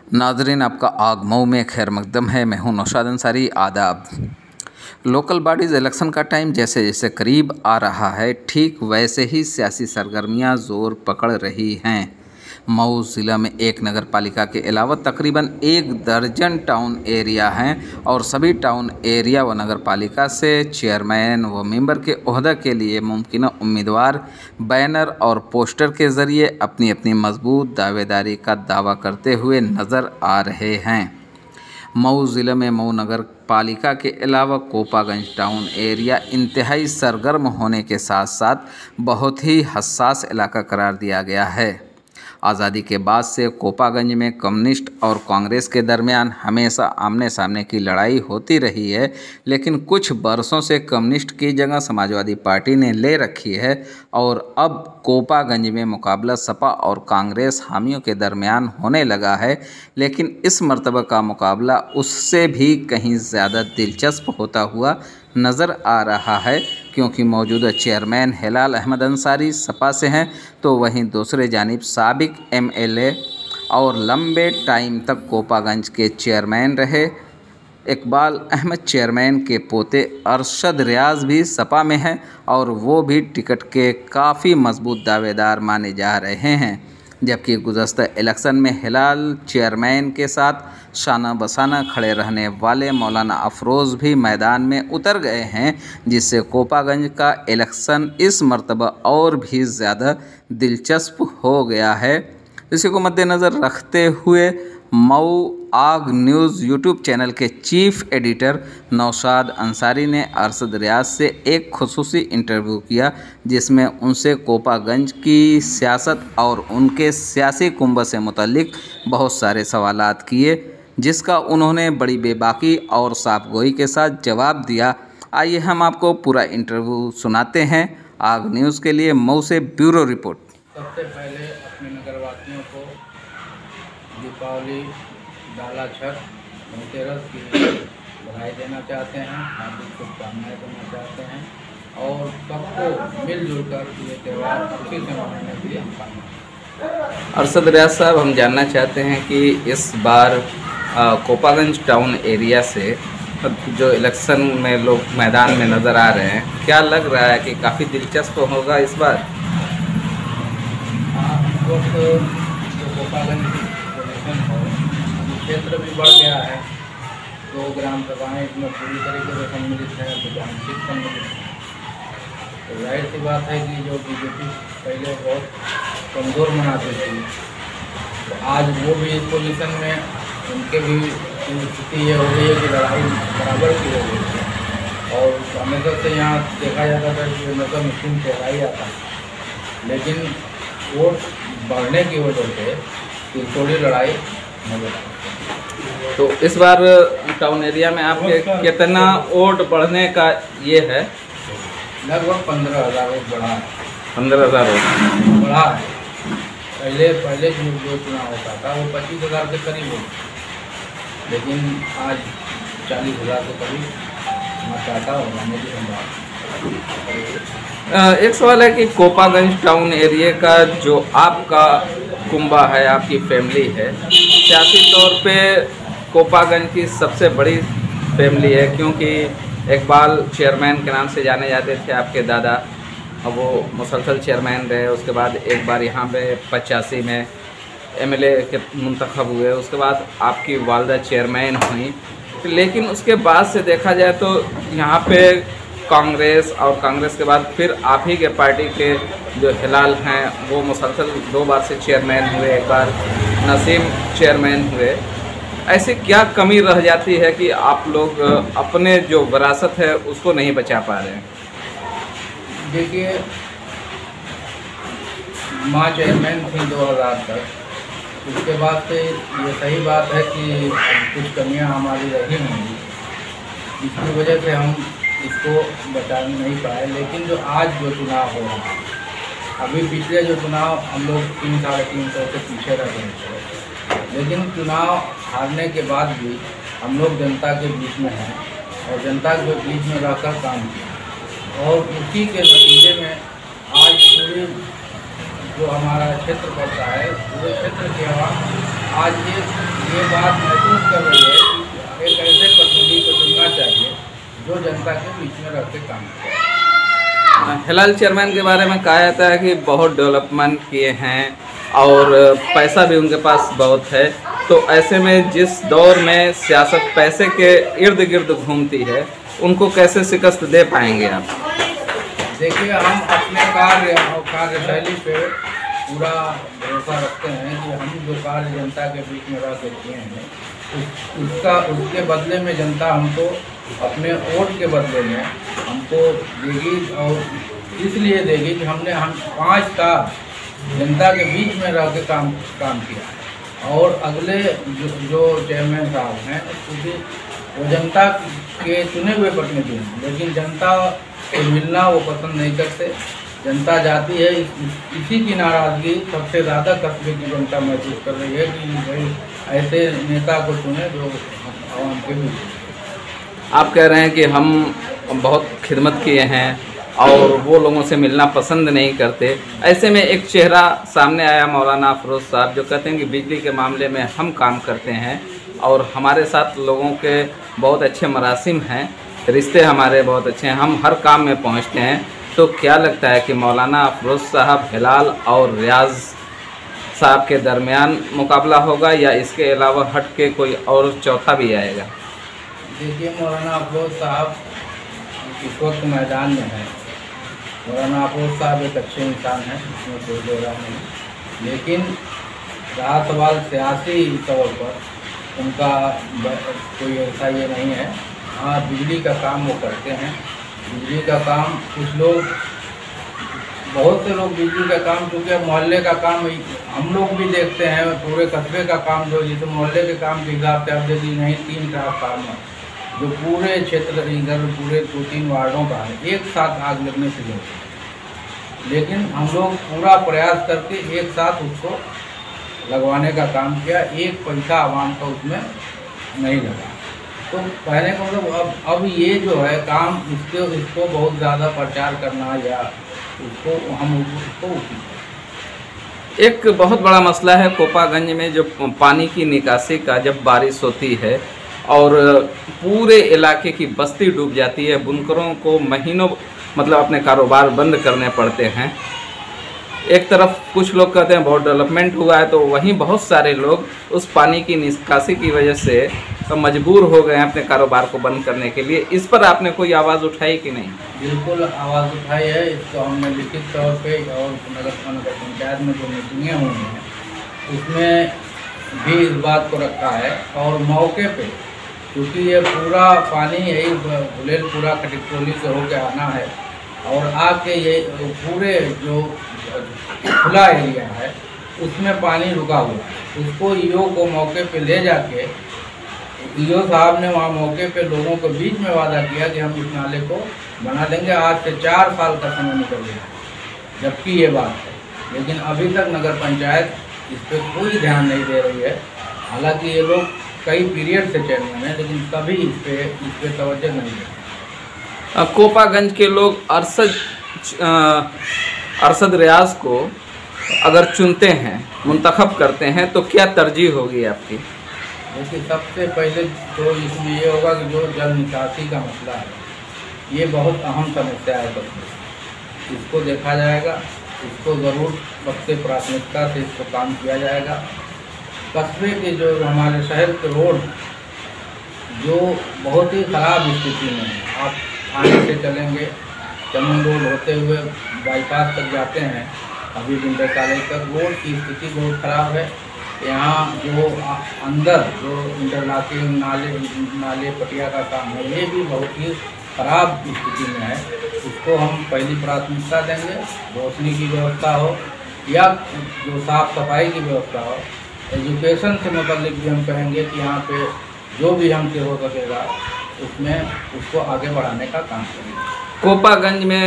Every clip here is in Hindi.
नाजरीन, आपका आग मऊ में खैर मकदम है। मैं हूं नौशाद अंसारी। आदाब। लोकल बॉडीज़ इलेक्शन का टाइम जैसे जैसे करीब आ रहा है, ठीक वैसे ही सियासी सरगर्मियां जोर पकड़ रही हैं। मऊ ज़िला में एक नगर पालिका के अलावा तकरीबन 1 दर्जन टाउन एरिया हैं और सभी टाउन एरिया व नगर पालिका से चेयरमैन व मेंबर के ओहदा के लिए मुमकिन उम्मीदवार बैनर और पोस्टर के ज़रिए अपनी अपनी मजबूत दावेदारी का दावा करते हुए नज़र आ रहे हैं। मऊ ज़िले में मऊ नगर पालिका के अलावा कोपागंज टाउन एरिया इंतहाई सरगर्म होने के साथ साथ बहुत ही हसास इलाका करार दिया गया है। आज़ादी के बाद से कोपागंज में कम्युनिस्ट और कांग्रेस के दरमियान हमेशा आमने सामने की लड़ाई होती रही है, लेकिन कुछ बरसों से कम्युनिस्ट की जगह समाजवादी पार्टी ने ले रखी है और अब कोपागंज में मुकाबला सपा और कांग्रेस हामियों के दरमियान होने लगा है। लेकिन इस मर्तबा का मुकाबला उससे भी कहीं ज़्यादा दिलचस्प होता हुआ नज़र आ रहा है, क्योंकि मौजूदा चेयरमैन हिलाल अहमद अंसारी सपा से हैं, तो वहीं दूसरे जानिब साबिक एमएलए और लंबे टाइम तक कोपागंज के चेयरमैन रहे इकबाल अहमद चेयरमैन के पोते अरशद रियाज भी सपा में हैं और वो भी टिकट के काफ़ी मजबूत दावेदार माने जा रहे हैं। जबकि गुज़श्ता इलेक्शन में हिलाल चेयरमैन के साथ शाना बसाना खड़े रहने वाले मौलाना अफरोज़ भी मैदान में उतर गए हैं, जिससे कोपागंज का इलेक्शन इस मर्तबा और भी ज़्यादा दिलचस्प हो गया है। इसी को मद्देनज़र रखते हुए मऊ आग न्यूज़ यूट्यूब चैनल के चीफ एडिटर नौशाद अंसारी ने अरशद रियाज से एक खुसूसी इंटरव्यू किया, जिसमें उनसे कोपागंज की सियासत और उनके सियासी कुंभ से मुतल्लिक बहुत सारे सवालात किए, जिसका उन्होंने बड़ी बेबाकी और साफगोई के साथ जवाब दिया। आइए हम आपको पूरा इंटरव्यू सुनाते हैं। आग न्यूज़ के लिए मऊ से ब्यूरो रिपोर्ट। सबसे पहले अपने नगरवासियों को दीपावली, डाला छठ, धनतेरस की बधाई देना चाहते हैं, हार्दिक शुभकामनाएँ देना चाहते हैं और सबको मिलजुल कर ये त्यौहार खुशी से मनाने की हम कामना। अरशद रियाज साहब, हम जानना चाहते हैं कि इस बार कोपागंज टाउन एरिया से जो इलेक्शन में लोग मैदान में नज़र आ रहे हैं, क्या लग रहा है कि काफ़ी दिलचस्प होगा इस बार? जो कोपागंज पोजीशन हो, क्षेत्र भी बढ़ गया है। 2 ग्राम सभाएँ इसमें पूरी तरीके से सम्मिलित हैं, तो जानसिक सम्मिलित हैं। तो जाहिर सी बात है कि जो बीजेपी पहले बहुत कमज़ोर मनाती थी, तो आज वो भी इस पोजीशन में उनके भी स्थिति ये हो गई है कि लड़ाई बराबर की हो गई है। और हमेशा से यहाँ देखा जाता था कि हमेशा मुस्लिम चेहरा ही आता है, लेकिन वोट बढ़ने की वजह से थोड़ी लड़ाई नजर आई। तो इस बार टाउन एरिया में आपके कितना वोट बढ़ने का ये है? लगभग 15,000 वोट बढ़ा है। 15,000 वोट बढ़ा है। पहले जो चुनाव होता था वो 25,000 के करीब हो, लेकिन आज 40,000 के करीब मतदाता होने की संभावना। एक सवाल है कि कोपागंज टाउन एरिया का जो आपका कुंबा है, आपकी फैमिली है, सियासी तौर पे कोपागंज की सबसे बड़ी फैमिली है, क्योंकि इकबाल चेयरमैन के नाम से जाने जाते थे आपके दादा, अब वो मुसलसल चेयरमैन रहे। उसके बाद एक बार यहाँ पे 85 में एमएलए के मुंतखब हुए, उसके बाद आपकी वालदा चेयरमैन हुई। लेकिन उसके बाद से देखा जाए तो यहाँ पे कांग्रेस और कांग्रेस के बाद फिर आप ही के पार्टी के जो हिलाल हैं वो मुसलसल 2 बार से चेयरमैन हुए, एक बार नसीम चेयरमैन हुए। ऐसे क्या कमी रह जाती है कि आप लोग अपने जो विरासत है उसको नहीं बचा पा रहे हैं? देखिए, माँ चेयरमैन थी 2000 तक, उसके बाद से ये सही बात है कि कुछ कमियां हमारी रही होंगी, इसकी वजह से हम इसको बचा नहीं पाए। लेकिन जो आज जो चुनाव हो रहा है, अभी पिछले जो चुनाव हम लोग 300-350 से पीछे रह गए थे, लेकिन चुनाव हारने के बाद भी हम लोग जनता के बीच में हैं और जनता के बीच में रहकर काम किया और उसी के नतीजे में आज पूरी जो हमारा क्षेत्र पड़ता है, पूरे क्षेत्र की हवा आज ये ये बात महसूस कर रही है कि एक ऐसे प्रतिनिधि को चुनना चाहिए जो जनता के बीच में रह के काम करे। हिलाल चेयरमैन के बारे में कहा जाता है कि बहुत डेवलपमेंट किए हैं और पैसा भी उनके पास बहुत है, तो ऐसे में जिस दौर में सियासत पैसे के इर्द गिर्द घूमती है, उनको कैसे शिकस्त दे पाएंगे आप? देखिए, हम अपने कार्य और कार्यशैली पे पूरा भरोसा रखते हैं कि हम जो कार्य जनता के बीच में रह के किए हैं उसके बदले में जनता हमको अपने वोट के बदले में हमको देगी, और इसलिए देगी कि हम 5 साल जनता के बीच में रह के काम किया। और अगले जो चेयरमैन साहब हैं वो जनता के चुने हुए प्रतिनिधि हैं, लेकिन जनता को मिलना वो पसंद नहीं करते। जनता जाती है, इसी की नाराज़गी सबसे ज़्यादा कस्बे की जनता महसूस कर रही है कि भाई ऐसे नेता को चुने जो आवाम के बीच। आप कह रहे हैं कि हम बहुत खिदमत किए हैं और वो लोगों से मिलना पसंद नहीं करते। ऐसे में एक चेहरा सामने आया, मौलाना अफरोज़ साहब, जो कहते हैं कि बिजली के मामले में हम काम करते हैं और हमारे साथ लोगों के बहुत अच्छे मरासिम हैं, रिश्ते हमारे बहुत अच्छे हैं, हम हर काम में पहुंचते हैं। तो क्या लगता है कि मौलाना अफरोज़ साहब, हिलाल और रियाज साहब के दरमियान मुकाबला होगा या इसके अलावा हट के कोई और चौथा भी आएगा? देखिए, मौलाना अफरोज़ साहब इस वक्त मैदान में है। मौलाना अफरोज़ साहब एक अच्छे इंसान हैं, इसमें कोई दो राय नहीं, लेकिन रहा सवाल सियासी तौर पर उनका कोई ऐसा ये नहीं है। हाँ, बिजली का काम वो करते हैं। बिजली का काम कुछ लोग, बहुत से लोग बिजली का काम, चूँकि मोहल्ले का काम हम लोग भी देखते हैं, पूरे कस्बे का काम जो जैसे मोहल्ले के काम के हिसाब से आप देखिए, नहीं 3 ट्रांसफार्मर जो पूरे क्षेत्र इधर पूरे 2-3 वार्डों का है, एक साथ आग लगने से लगती। लेकिन हम लोग पूरा प्रयास करके एक साथ उसको लगवाने का काम किया, एक पैसा आवाम का उसमें नहीं लगा। तो कहने का मतलब अब ये जो है काम, इसको बहुत ज़्यादा प्रचार करना या उसको एक बहुत बड़ा मसला है कोपागंज में, जो पानी की निकासी का जब बारिश होती है और पूरे इलाके की बस्ती डूब जाती है, बुनकरों को महीनों मतलब अपने कारोबार बंद करने पड़ते हैं। एक तरफ कुछ लोग कहते हैं बहुत डेवलपमेंट हुआ है, तो वहीं बहुत सारे लोग उस पानी की निकासी की वजह से मजबूर हो गए हैं अपने कारोबार को बंद करने के लिए। इस पर आपने कोई आवाज़ उठाई कि नहीं? बिल्कुल आवाज़ उठाई है। इसको हमने लिखित तौर पे और नगर पंचायत में जो मीटिंगें हुई हैं उसमें भी इस बात को रखा है। और मौके पे, क्योंकि ये पूरा पानी यही बुलेलपुरा कटिकटोली से होकर आना है और आके ये पूरे जो खुला एरिया है उसमें पानी रुका हुआ है, उसको ईओ को मौके पे ले जाके ईओ साहब ने वहाँ मौके पे लोगों के बीच में वादा किया कि हम इस नाले को बना देंगे। आज से 4 साल का समय निकल गया जबकि ये बात है, लेकिन अभी तक नगर पंचायत इस पर कोई ध्यान नहीं दे रही है। हालांकि ये लोग कई पीरियड से चेयरमैन हैं, लेकिन कभी इस पे तवज्जो नहीं देते। कोपागंज के लोग अरशद रियाज को अगर चुनते हैं, मुंतखब करते हैं, तो क्या तरजीह होगी आपकी? देखिए, सबसे पहले तो इसमें ये होगा कि जो जल निकासी का मसला है ये बहुत अहम समस्या है कस्बे, इसको देखा जाएगा, इसको ज़रूर सबसे प्राथमिकता से इसको काम किया जाएगा। कस्बे के जो हमारे शहर के रोड जो बहुत ही ख़राब स्थिति में है, आप आने से चलेंगे चमन रोड होते हुए बाईपास तक जाते हैं, अभी विंटर कॉलेज तक रोड की स्थिति बहुत ख़राब है। यहाँ जो अंदर जो इंटरलॉकिंग नाले पटिया का काम है ये भी बहुत ही ख़राब स्थिति में है। उसको हम पहली प्राथमिकता देंगे। रोशनी की व्यवस्था हो या जो साफ़ सफाई की व्यवस्था हो, एजुकेशन से मतलब भी हम कहेंगे कि यहाँ पे जो भी हमसे हो सकेगा उसमें उसको आगे बढ़ाने का काम करेंगे। कोपागंज में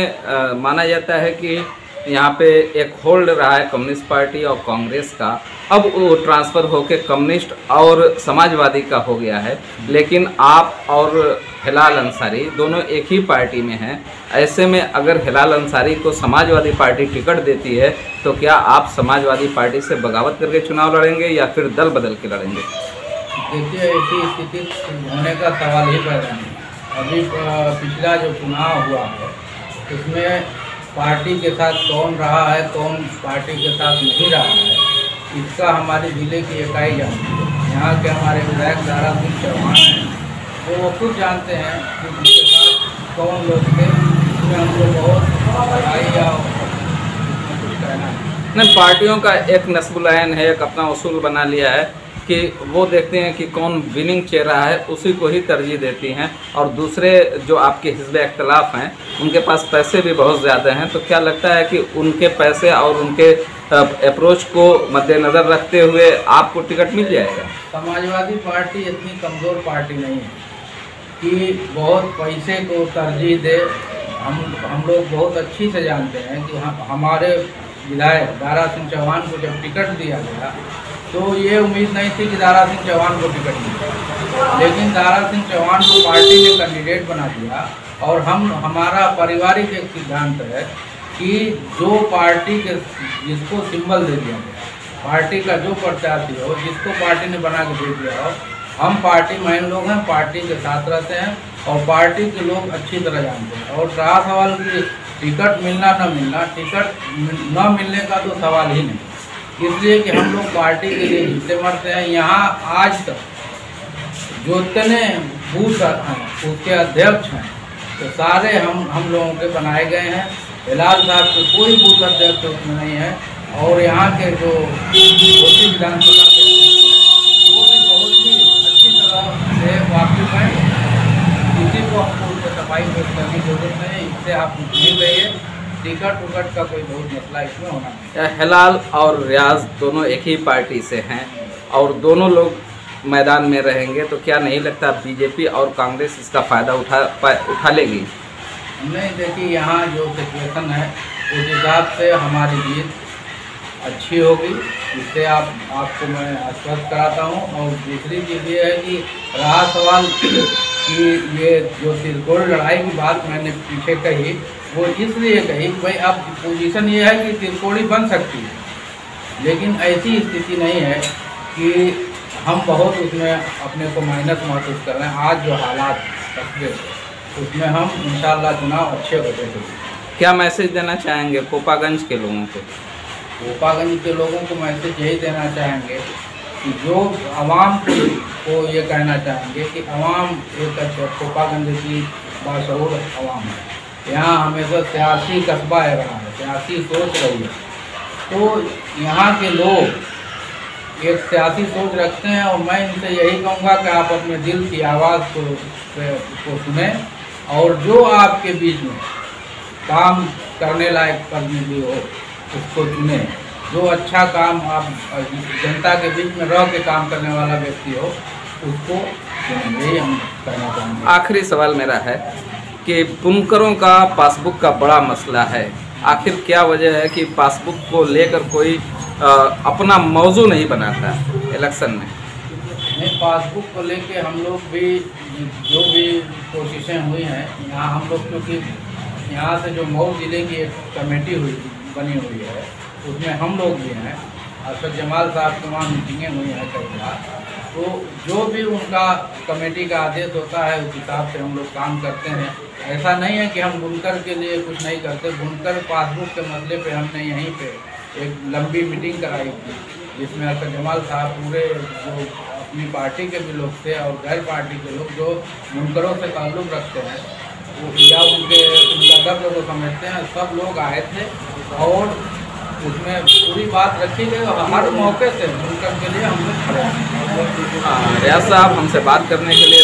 माना जाता है कि यहाँ पे एक होल्ड रहा है कम्युनिस्ट पार्टी और कांग्रेस का, अब वो ट्रांसफ़र होके कम्युनिस्ट और समाजवादी का हो गया है, लेकिन आप और हिलाल अंसारी दोनों एक ही पार्टी में हैं। ऐसे में अगर हिलाल अंसारी को समाजवादी पार्टी टिकट देती है तो क्या आप समाजवादी पार्टी से बगावत करके चुनाव लड़ेंगे या फिर दल बदल के लड़ेंगे? देखिए, ऐसी स्थिति होने का सवाल ही पैदा नहीं। अभी पिछला जो चुनाव हुआ है उसमें पार्टी के साथ कौन रहा है, कौन पार्टी के साथ नहीं रहा है, इसका हमारे ज़िले की इकाई जानती है। यहाँ के हमारे विधायक दारा सिंह चौहान हैं, वो खुद जानते हैं कि उनके साथ कौन लोग थे। इसमें हम लोग बहुत लड़ाई या कुछ कहना है नहीं, पार्टियों का एक नस्बुलैन है, एक अपना उसूल बना लिया है कि वो देखते हैं कि कौन विनिंग चेहरा है उसी को ही तरजीह देती हैं, और दूसरे जो आपके हिज़्ब इख्तिलाफ हैं उनके पास पैसे भी बहुत ज़्यादा हैं। तो क्या लगता है कि उनके पैसे और उनके अप्रोच को मद्देनज़र रखते हुए आपको टिकट मिल जाएगा? समाजवादी पार्टी इतनी कमज़ोर पार्टी नहीं है कि बहुत पैसे को तरजीह दे। हम लोग बहुत अच्छी से जानते हैं कि हमारे विधायक दारा सिंह चौहान को जब टिकट दिया गया तो ये उम्मीद नहीं थी कि दारा सिंह चौहान को टिकट मिलेगा, लेकिन दारा सिंह चौहान को पार्टी ने कैंडिडेट बना दिया। और हमारा पारिवारिक एक सिद्धांत है कि जो पार्टी के जिसको सिंबल दे दिया गया, पार्टी का जो प्रत्याशी हो, जिसको पार्टी ने बना के दे दिया हो, हम पार्टी मैन लोग हैं, पार्टी के साथ रहते हैं और पार्टी के लोग अच्छी तरह जानते हैं। और रहा सवाल कि टिकट मिलना न मिलना, टिकट न मिलने का तो सवाल ही नहीं, इसलिए कि हम लोग पार्टी के लिए जीते मरते हैं। यहाँ आज तक जितने बूथ हैं उसके अध्यक्ष हैं तो सारे हम लोगों के बनाए गए हैं। हिलाल साहब के कोई बूथ अध्यक्ष उसमें नहीं है। और यहाँ के जो घोसी विधानसभा के अध्यक्ष हैं वो भी बहुत ही अच्छी तरह से वाकिफ हैं। किसी को हमको उसको सफाई करने की जरूरत नहीं है, इससे आप नहीं रहिए। टिकट उकट का कोई बहुत मसला इसमें होना नहीं। हिलाल और रियाज दोनों एक ही पार्टी से हैं और दोनों लोग मैदान में रहेंगे, तो क्या नहीं लगता बीजेपी और कांग्रेस इसका फ़ायदा उठा लेगी? नहीं, देखिए यहाँ जो सिचुएशन है उस हिसाब से हमारी जीत अच्छी होगी, इससे आपको मैं आश्वस्त कराता हूँ। और दूसरी चीज़ ये है कि रहा सवाल कि ये जो तिरकोड़ लड़ाई की बात मैंने पीछे कही, वो इसलिए कही कि भाई अब पोजीशन ये है कि तिरकोड़ी बन सकती है, लेकिन ऐसी स्थिति नहीं है कि हम बहुत उसमें अपने को माइनस महसूस कर रहे हैं। आज जो हालात तस्वीर उसमें हम इंशाअल्लाह चुनाव अच्छे होते थे। क्या मैसेज देना चाहेंगे कोपागंज के लोगों को? कोपागंज के लोगों को मैसेज यही देना चाहेंगे कि जो आवाम को ये कहना चाहेंगे कि आवाम एक कोपागंज की बाशऊर आवाम है। यहाँ हमेशा सियासी कस्बा है रहा है, सियासी सोच रही है, तो यहाँ के लोग एक सियासी सोच रखते हैं। और मैं इनसे यही कहूँगा कि आप अपने दिल की आवाज़ को सुने और जो आपके बीच में काम करने लायक प्रतिनिधि हो उसको चुने। जो अच्छा काम आप जनता के बीच में रह के काम करने वाला व्यक्ति हो उसको चुने। यही हम कहना चाहेंगे। आखिरी सवाल मेरा है कि बुनकरों का पासबुक का बड़ा मसला है, आखिर क्या वजह है कि पासबुक को लेकर कोई अपना मौजू नहीं बनाता इलेक्शन में? नहीं, पासबुक को लेके हम लोग भी जो भी कोशिशें हुई हैं, यहाँ हम लोग क्योंकि यहाँ से जो मऊ ज़िले की एक कमेटी बनी हुई है उसमें हम लोग भी हैं। अरशद जमाल साहब के वहाँ मीटिंगें हुई हैं कई बार, तो जो भी उनका कमेटी का आदेश होता है उस हिसाब से हम लोग काम करते हैं। ऐसा नहीं है कि हम बुनकर के लिए कुछ नहीं करते। बुनकर पासबुक के मसले पे हमने यहीं पे एक लंबी मीटिंग कराई थी जिसमें अरशद जमाल साहब पूरे जो अपनी पार्टी के भी लोग थे और गैर पार्टी के लोग जो बुनकरों से ताल्लुक़ रखते हैं या उनका दर्द को समझते हैं, सब लोग आए थे और उसमें पूरी बात रखी गई और हर मौके से बुनकर के लिए हम लोग खड़े हैं। रियाज साहब, हमसे बात करने के लिए